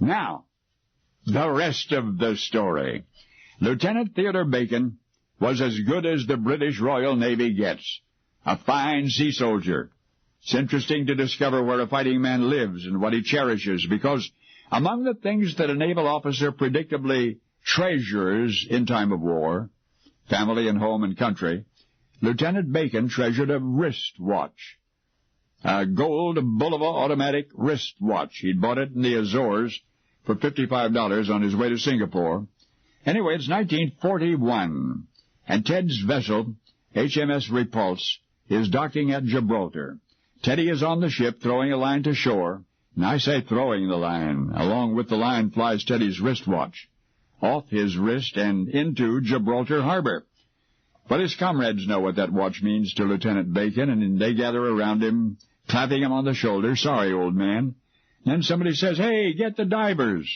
Now, the rest of the story. Lieutenant Theodore Bacon was as good as the British Royal Navy gets. A fine sea soldier. It's interesting to discover where a fighting man lives and what he cherishes, because among the things that a naval officer predictably treasures in time of war, family and home and country, Lieutenant Bacon treasured a wristwatch. A gold Bulova automatic wristwatch. He'd bought it in the Azores for $55 on his way to Singapore. Anyway, it's 1941, and Ted's vessel, HMS Repulse, is docking at Gibraltar. Teddy is on the ship throwing a line to shore, and I say throwing the line. Along with the line flies Teddy's wristwatch, off his wrist and into Gibraltar Harbor. But his comrades know what that watch means to Lieutenant Bacon, and they gather around him, clapping him on the shoulder. Sorry, old man. Then somebody says, hey, get the divers.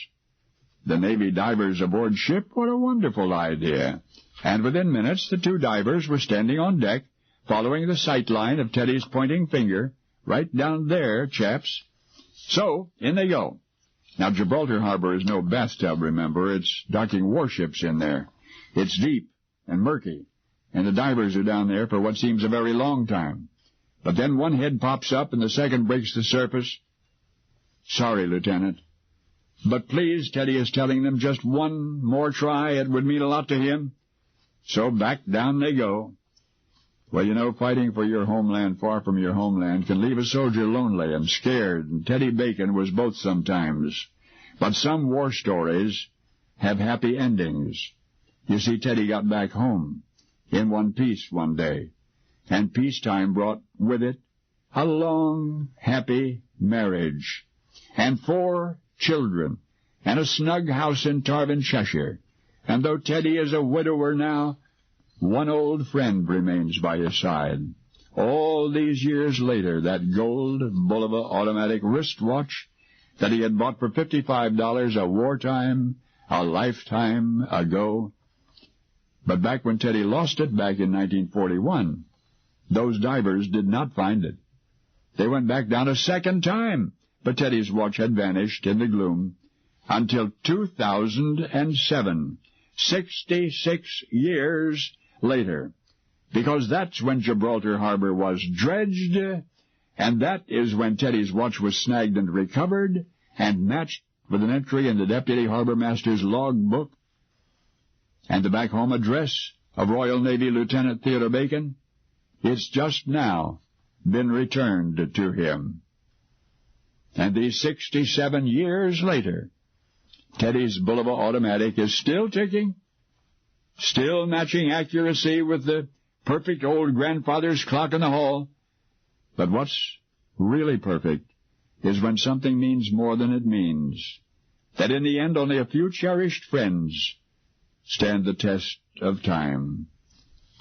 The Navy divers aboard ship? What a wonderful idea. And within minutes, the two divers were standing on deck, following the sight line of Teddy's pointing finger, right down there, chaps. So, in they go. Now, Gibraltar Harbor is no bathtub, remember. It's docking warships in there. It's deep and murky, and the divers are down there for what seems a very long time. But then one head pops up and the second breaks the surface. Sorry, Lieutenant. But please, Teddy is telling them, just one more try. It would mean a lot to him. So back down they go. Well, you know, fighting for your homeland far from your homeland can leave a soldier lonely and scared, and Teddy Bacon was both sometimes. But some war stories have happy endings. You see, Teddy got back home in one piece one day, and peacetime brought with it a long, happy marriage, and 4 children, and a snug house in Tarvin, Cheshire. And though Teddy is a widower now, one old friend remains by his side. All these years later, that gold Bulova automatic wristwatch that he had bought for $55 a lifetime ago. But back when Teddy lost it, back in 1941, those divers did not find it. They went back down a second time, but Teddy's watch had vanished in the gloom until 2007, 66 years later, because that's when Gibraltar Harbor was dredged, and that is when Teddy's watch was snagged and recovered and matched with an entry in the Deputy Harbor Master's logbook. And the back-home address of Royal Navy Lieutenant Theodore Bacon, it's just now been returned to him. And these 67 years later, Teddy's Bulova automatic is still ticking, still matching accuracy with the perfect old grandfather's clock in the hall. But what's really perfect is when something means more than it means, that in the end only a few cherished friends stand the test of time.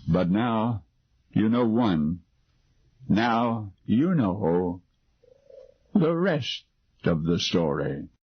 But now you know one. Now you know the rest of the story.